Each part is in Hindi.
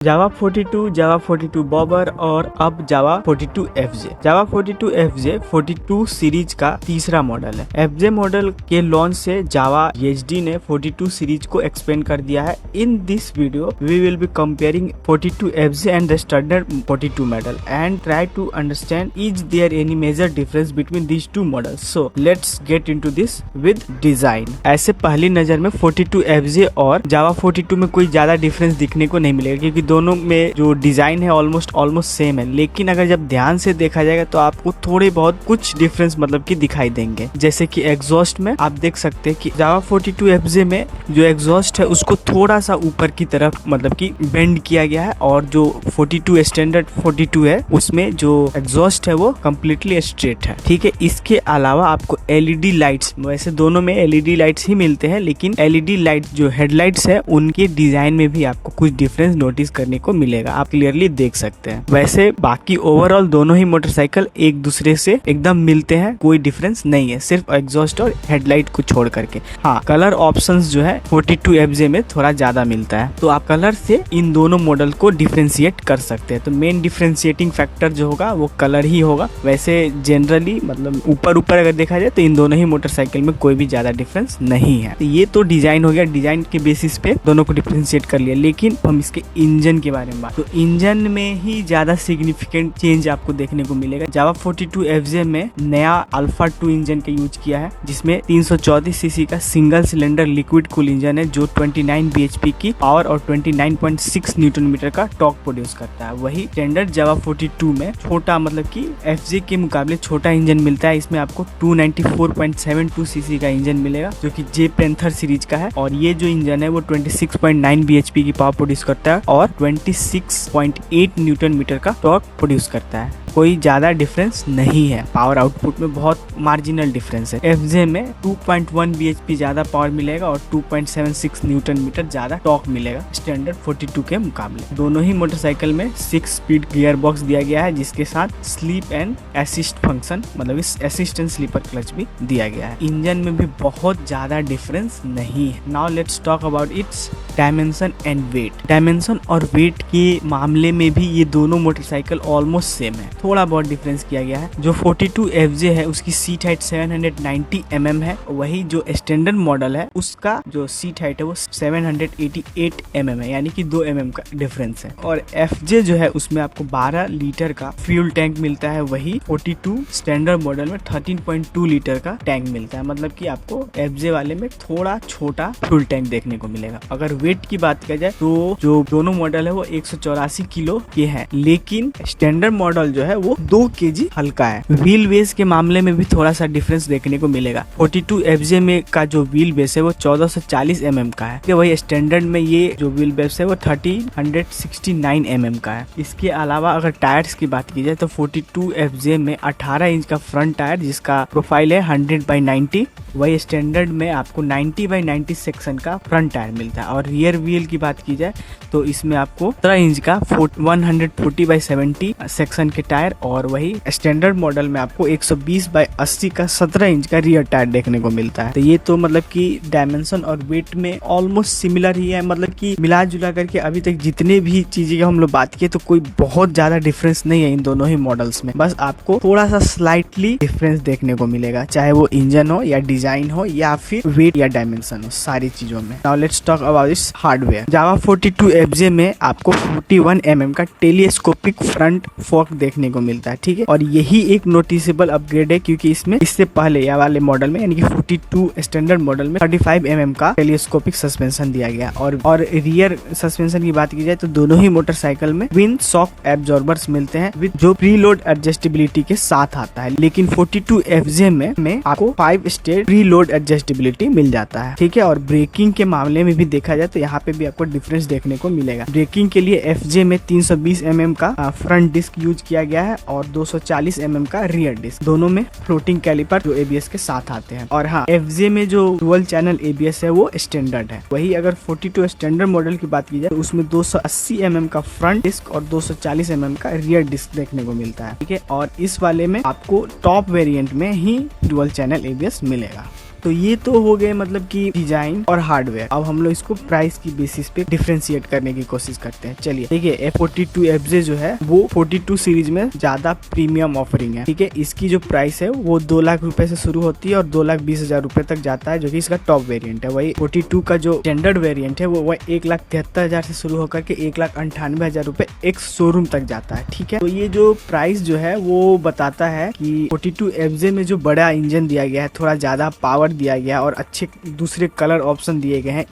जावा 42, जावा 42 बॉबर और अब जावा 42 FJ। जावा 42 FJ 42 सीरीज का तीसरा मॉडल है। FJ मॉडल के लॉन्च से जावा EHD ने 42 सीरीज को एक्सपेंड कर दिया है। In this video we will be comparing 42 FJ and the standard 42 model and try to understand is there any major difference between these two models. So let's get into this with design. ऐसे पहली नजर में 42 FJ और जावा 42 में कोई ज्यादा डिफरेंस दिखने को नहीं मिलेगा, क्योंकि दोनों में जो डिजाइन है ऑलमोस्ट सेम है। लेकिन अगर जब ध्यान से देखा जाएगा तो आपको थोड़े बहुत कुछ डिफरेंस मतलब कि दिखाई देंगे। जैसे कि एग्जॉस्ट में आप देख सकते हैं कि जावा 42 FJ में जो एग्जॉस्ट है उसको थोड़ा सा ऊपर की तरफ मतलब कि बेंड किया गया है, और जो 42 स्टैंडर्ड 42 है उसमें जो एग्जॉस्ट है वो कम्प्लीटली स्ट्रेट है। ठीक है, इसके अलावा आपको LED लाइट्स, वैसे दोनों में LED लाइट्स ही मिलते हैं, लेकिन LED लाइट जो हेडलाइट्स है उनके डिजाइन में भी आपको कुछ डिफरेंस नोटिस करने को मिलेगा, आप क्लियरली देख सकते हैं। वैसे बाकी ओवरऑल दोनों ही मोटरसाइकिल एक दूसरे से एकदम मिलते हैं, कोई डिफरेंस नहीं है, सिर्फ एग्जॉस्ट और हेडलाइट को छोड़ करके। हाँ, कलर ऑप्शंस जो है 42 FJ में थोड़ा ज्यादा मिलता है, तो आप कलर से इन दोनों मॉडल को डिफरेंशिएट कर सकते हैं। तो मेन डिफरेंशिएटिंग फैक्टर जो होगा वो कलर ही होगा। वैसे जनरली मतलब ऊपर अगर देखा जाए तो इन दोनों ही मोटरसाइकिल में कोई भी ज्यादा डिफरेंस नहीं है। तो ये तो डिजाइन हो गया, डिजाइन के बेसिस पे दोनों को डिफरेंशिएट कर लिया। लेकिन हम इसके इंजन के बारे में बात, तो इंजन में ही ज्यादा सिग्निफिकेंट चेंज आपको देखने को मिलेगा। जावा 42 FJ में नया अल्फा 2 इंजन का यूज किया है, जिसमें 334 सीसी का single cylinder liquid cool engine है, जो 29 bhp की पावर और 29.6 न्यूटन मीटर का टॉर्क प्रोड्यूस करता है। वही स्टैंडर्ड जावा 42 में छोटा मतलब कि FJ के मुकाबले छोटा इंजन मिलता है। इसमें आपको 294.72 सीसी का इंजन मिलेगा, जो कि जे पेंथर सीरीज का है, और ये जो इंजन है वो 26.9 bhp की पावर प्रोड्यूस करता है और 26.8 न्यूटन मीटर का टॉर्क प्रोड्यूस करता है। कोई ज्यादा डिफरेंस नहीं है, पावर आउटपुट में बहुत मार्जिनल डिफरेंस है। FJ में 2.1 bhp ज्यादा पावर मिलेगा और 2.76 न्यूटन मीटर ज्यादा टॉर्क मिलेगा स्टैंडर्ड 42 के मुकाबले। दोनों ही मोटरसाइकिल में 6 स्पीड गियर बॉक्स दिया गया है, जिसके साथ स्लीप एंड असिस्ट फंक्शन मतलब इस असिस्ट एंड स्लीपर क्लच भी दिया गया है। इंजन में भी बहुत ज्यादा डिफरेंस नहीं है। Now let's talk about its dimension and weight. Dimension और वेट के मामले में भी ये दोनों मोटरसाइकिल ऑलमोस्ट सेम है, थोड़ा बहुत डिफरेंस किया गया है। जो 42 FJ है उसकी सीट हाइट 790 mm है, वही जो स्टैंडर्ड मॉडल है उसका जो सीट हाइट है वो 788 mm है, यानी कि 2 mm का डिफरेंस है। और FJ जो है उसमें आपको 12 लीटर का फ्यूल टैंक मिलता है, वही 42 स्टैंडर्ड मॉडल में 13.2 लीटर का टैंक मिलता है, मतलब कि आपको FJ वाले में थोड़ा छोटा फ्यूल टैंक देखने को मिलेगा। अगर वेट की बात किया जाए तो जो दोनों मॉडल है वो 184 किलो के हैं, लेकिन स्टैंडर्ड मॉडल जो है वो 2 kg हल्का है। व्हील बेस के मामले में भी थोड़ा सा डिफरेंस देखने को मिलेगा। 42 FJ में का जो व्हील बेस है वो 1440 mm का है, वही स्टैंडर्ड में ये जो व्हील बेस है वो 1369 mm का है। इसके अलावा अगर टायर्स की बात की जाए तो 42 FJ में 18 इंच का फ्रंट टायर, जिसका प्रोफाइल है 100/90, वही स्टैंडर्ड में आपको 90/90 सेक्शन का फ्रंट टायर मिलता है। और रियर व्हील की बात की जाए तो इसमें आपको 17 इंच का 140/70 सेक्शन के टायर, और वही स्टैंडर्ड मॉडल में आपको 120/80 का 17 इंच का रियर टायर देखने को मिलता है। तो ये तो मतलब कि डायमेंशन और वेट में ऑलमोस्ट सिमिलर ही है, मतलब कि मिला जुला करके अभी तक जितने भी चीजें की हम लोग बात किए तो कोई बहुत ज्यादा डिफरेंस नहीं है इन दोनों ही मॉडल्स में। बस आपको थोड़ा सा स्लाइटली डिफरेंस देखने को मिलेगा, चाहे वो इंजन हो या डिजाइन हो या फिर वेट या डायमेंशन हो, सारी चीजों में। Now let's talk about this hardware. Java 42 FJ में आपको 41 mm का टेलीस्कोपिक फ्रंट फोर्क देखने को मिलता है, ठीक है, और यही एक नोटिसेबल अपग्रेड है, क्योंकि इसमें इससे पहले या वाले मॉडल में यानी कि 42 स्टैंडर्ड मॉडल में 35 mm का टेलीस्कोपिक सस्पेंशन दिया गया। और रियर सस्पेंशन की बात की जाए तो दोनों ही मोटरसाइकिल में विंड शॉक एब्जॉर्बर्स मिलते हैं, विद जो प्रीलोड एडजस्टेबिलिटी के साथ आता है। लेकिन 42 FJ में आपको 5 स्टेज प्रीलोड एडजस्टेबिलिटी मिल जाता है, ठीक है। और ब्रेकिंग के मामले में भी देखा जाए तो यहाँ पे भी आपको डिफरेंस देखने को मिलेगा। ब्रेकिंग के लिए FJ में 320 mm का फ्रंट डिस्क यूज किया गया है और 240 mm का रियर डिस्क, दोनों में फ्लोटिंग कैलिपर जो ABS के साथ आते हैं। और हाँ, FJ में जो डुअल चैनल ABS है वो स्टैंडर्ड है। वही अगर 42 स्टैंडर्ड मॉडल की बात की जाए तो उसमें 280 mm का फ्रंट डिस्क और 240 mm का रियर डिस्क देखने को मिलता है, ठीक है। और इस वाले में आपको टॉप वेरिएंट में ही डुअल चैनल ABS मिलेगा। तो ये तो हो गए मतलब कि डिजाइन और हार्डवेयर। अब हम लोग इसको प्राइस की बेसिस पे डिफरेंशिएट करने की कोशिश करते हैं। चलिए देखिए F42FJ जो है वो 42 सीरीज में ज्यादा प्रीमियम ऑफरिंग है, ठीक है। इसकी जो प्राइस है वो 2 लाख रुपए से शुरू होती है और 2,20,000 रुपए तक जाता है, जो कि इसका टॉप वेरिएंट है। वही 42 का जो स्टैंडर्ड वेरिएंट है वो 1,73,000 से शुरू होकर के 1,98,000 रुपए एक शोरूम तक जाता है, ठीक है। तो ये जो प्राइस जो है वो बताता है कि 42FJ में जो बड़ा इंजन दिया गया है, थोड़ा ज्यादा पावर दिया गया है और अच्छे दूसरे कलर ऑप्शन दिए गए हैं,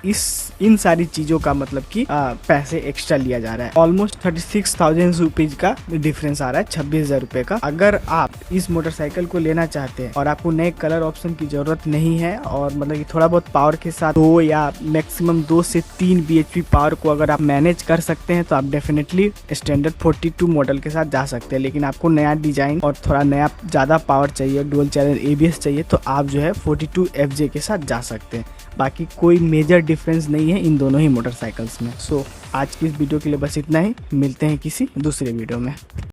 इन सारी चीजों का मतलब कि पैसे एक्स्ट्रा लिया जा रहा है। ऑलमोस्ट 36,000 रुपीज का डिफरेंस आ रहा है, 26,000 रुपए का। अगर आप इस मोटरसाइकिल को लेना चाहते हैं और आपको नए कलर ऑप्शन की जरूरत नहीं है और मतलब कि थोड़ा बहुत पावर के साथ 2 या मैक्सिमम 2 से 3 bhp पावर को अगर आप मैनेज कर सकते हैं तो आप डेफिनेटली स्टैंडर्ड 42 मॉडल के साथ जा सकते हैं। लेकिन आपको नया डिजाइन और थोड़ा नया ज्यादा पावर चाहिए, डुअल चैनल ABS चाहिए, तो आप जो है 42FJ के साथ जा सकते हैं। बाकी कोई मेजर डिफरेंस नहीं है इन दोनों ही मोटरसाइकिल्स में। सो आज की इस वीडियो के लिए बस इतना ही। मिलते हैं किसी दूसरे वीडियो में।